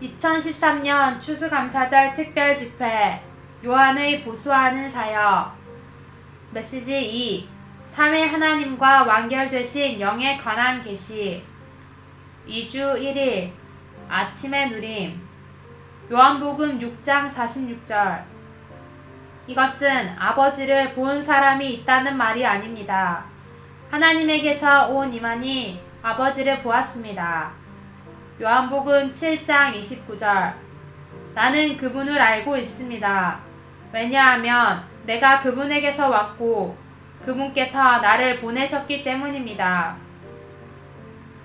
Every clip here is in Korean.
2013년 추수감사절 특별집회 요한의 보수하는 사역 메시지 2. 3위 하나님과 완결되신 영에 관한 계시 2주 1일 아침의 누림 요한복음 6장 46절 이것은 아버지를 본 사람이 있다는 말이 아닙니다. 하나님에게서 온 이만이 아버지를 보았습니다. 요한복음 7장 29절 나는 그분을 알고 있습니다. 왜냐하면 내가 그분에게서 왔고 그분께서 나를 보내셨기 때문입니다.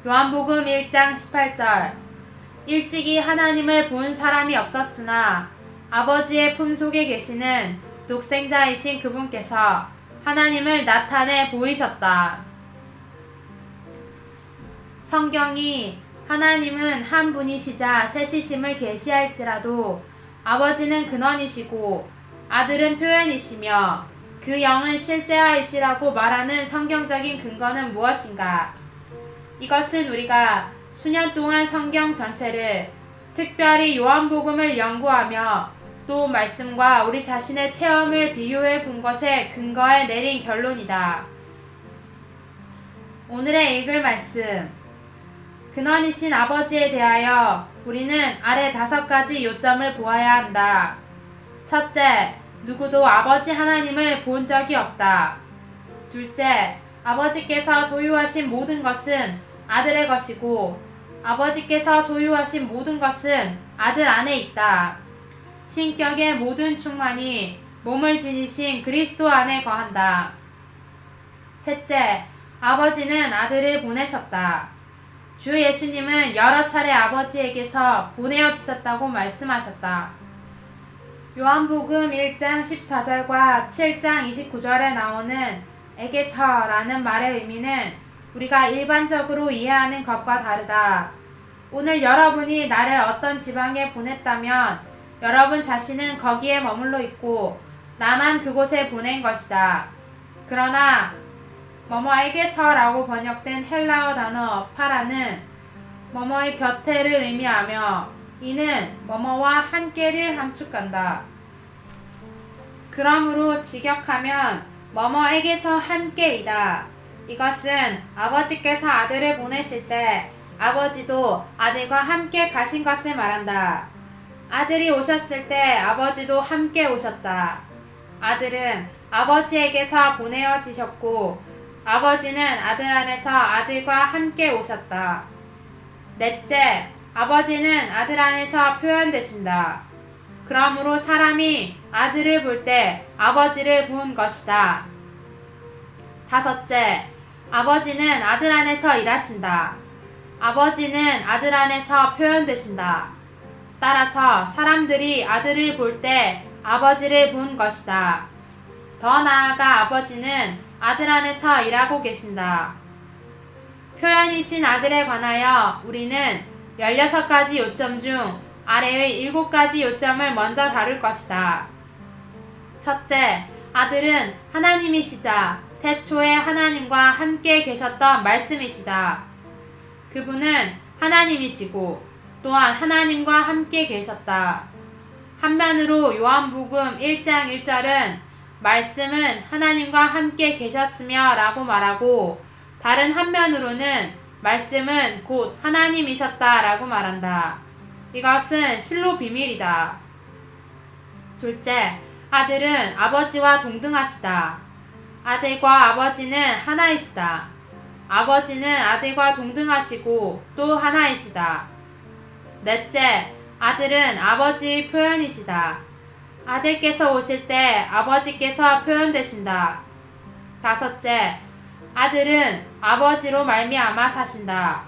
요한복음 1장 18절 일찍이 하나님을 본 사람이 없었으나 아버지의 품속에 계시는 독생자이신 그분께서 하나님을 나타내 보이셨다. 성경이 하나님은 한 분이시자 셋이심을 계시할지라도 아버지는 근원이시고 아들은 표현이시며 그 영은 실제하이시라고 말하는 성경적인 근거는 무엇인가? 이것은 우리가 수년 동안 성경 전체를 특별히 요한복음을 연구하며 또 말씀과 우리 자신의 체험을 비교해 본 것에 근거해 내린 결론이다. 오늘의 읽을 말씀 근원이신 아버지에 대하여 우리는 아래 5가지 요점을 보아야 한다. 첫째, 누구도 아버지 하나님을 본 적이 없다. 둘째, 아버지께서 소유하신 모든 것은 아들의 것이고 아버지께서 소유하신 모든 것은 아들 안에 있다. 신격의 모든 충만이 몸을 지니신 그리스도 안에 거한다. 셋째, 아버지는 아들을 보내셨다. 주 예수님은 여러 차례 아버지에게서 보내어지셨다고 말씀하셨다. 요한복음 1장 14절과 7장 29절에 나오는 에게서라는 말의 의미는 우리가 일반적으로 이해하는 것과 다르다. 오늘 여러분이 나를 어떤 지방에 보냈다면 여러분 자신은 거기에 머물러 있고 나만 그곳에 보낸 것이다. 그러나 뭐뭐에게서라고 번역된 헬라어 단어 파라는 뭐뭐의 곁에를 의미하며 이는 뭐뭐와 함께를 함축한다. 그러므로 직역하면 뭐뭐에게서 함께이다. 이것은 아버지께서 아들을 보내실 때 아버지도 아들과 함께 가신 것을 말한다. 아들이 오셨을 때 아버지도 함께 오셨다. 아들은 아버지에게서 보내어지셨고 아버지는 아들 안에서 아들과 함께 오셨다. 넷째, 아버지는 아들 안에서 표현되신다. 그러므로 사람이 아들을 볼 때 아버지를 본 것이다. 다섯째, 아버지는 아들 안에서 일하신다. 아버지는 아들 안에서 표현되신다. 따라서 사람들이 아들을 볼 때 아버지를 본 것이다. 더 나아가 아버지는 아들 안에서 일하고 계신다. 표현이신 아들에 관하여 우리는 16가지 요점 중 아래의 7가지 요점을 먼저 다룰 것이다. 첫째, 아들은 하나님이시자 태초에 하나님과 함께 계셨던 말씀이시다. 그분은 하나님이시고 또한 하나님과 함께 계셨다. 한면으로 요한복음 1장 1절은 말씀은 하나님과 함께 계셨으며 라고 말하고 다른 한면으로는 말씀은 곧 하나님이셨다 라고 말한다. 이것은 실로 비밀이다. 둘째, 아들은 아버지와 동등하시다. 아들과 아버지는 하나이시다. 아버지는 아들과 동등하시고 또 하나이시다. 넷째, 아들은 아버지의 표현이시다. 아들께서 오실 때 아버지께서 표현되신다. 다섯째, 아들은 아버지로 말미암아 사신다.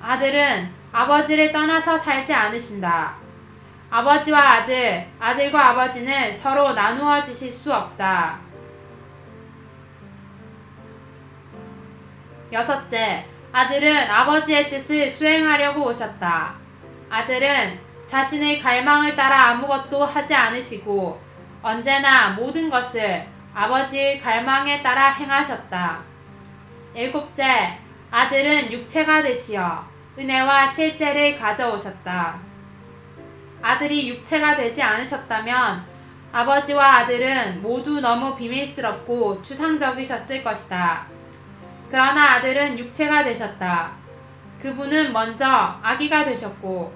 아들은 아버지를 떠나서 살지 않으신다. 아버지와 아들, 아들과 아버지는 서로 나누어지실 수 없다. 여섯째, 아들은 아버지의 뜻을 수행하려고 오셨다. 아들은 자신의 갈망을 따라 아무것도 하지 않으시고 언제나 모든 것을 아버지의 갈망에 따라 행하셨다. 일곱째, 아들은 육체가 되시어 은혜와 실제를 가져오셨다. 아들이 육체가 되지 않으셨다면 아버지와 아들은 모두 너무 비밀스럽고 추상적이셨을 것이다. 그러나 아들은 육체가 되셨다. 그분은 먼저 아기가 되셨고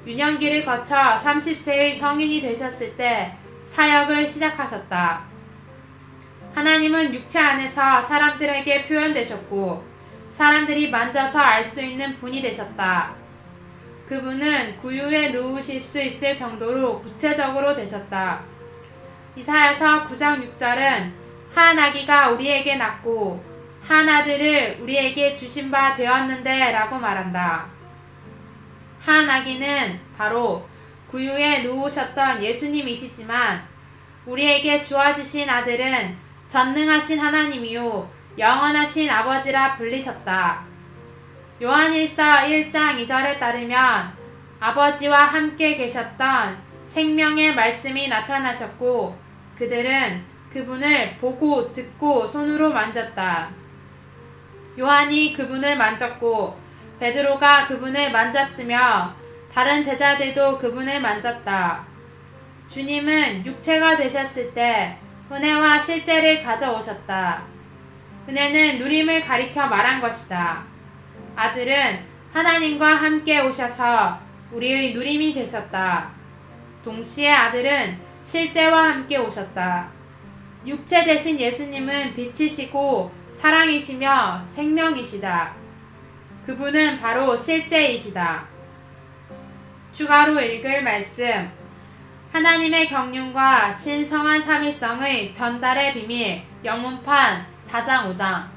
유년기를 거쳐 30세의 성인이 되셨을 때 사역을 시작하셨다. 하나님은 육체 안에서 사람들에게 표현되셨고 사람들이 만져서 알 수 있는 분이 되셨다. 그분은 구유에 누우실 수 있을 정도로 구체적으로 되셨다. 이사야서 9장 6절은 한 아기가 우리에게 낳고 한 아들을 우리에게 주신 바 되었는데 라고 말한다. 한 아기는 바로 구유에 누우셨던 예수님이시지만 우리에게 주어지신 아들은 전능하신 하나님이요 영원하신 아버지라 불리셨다. 요한일서 1장 2절에 따르면 아버지와 함께 계셨던 생명의 말씀이 나타나셨고 그들은 그분을 보고 듣고 손으로 만졌다. 요한이 그분을 만졌고 베드로가 그분을 만졌으며 다른 제자들도 그분을 만졌다. 주님은 육체가 되셨을 때 은혜와 실제를 가져오셨다. 은혜는 누림을 가리켜 말한 것이다. 아들은 하나님과 함께 오셔서 우리의 누림이 되셨다. 동시에 아들은 실제와 함께 오셨다. 육체 되신 예수님은 빛이시고 사랑이시며 생명이시다. 그분은 바로 실제이시다. 추가로 읽을 말씀 하나님의 경륜과 신성한 삼위성의 전달의 비밀 영문판 4장 5장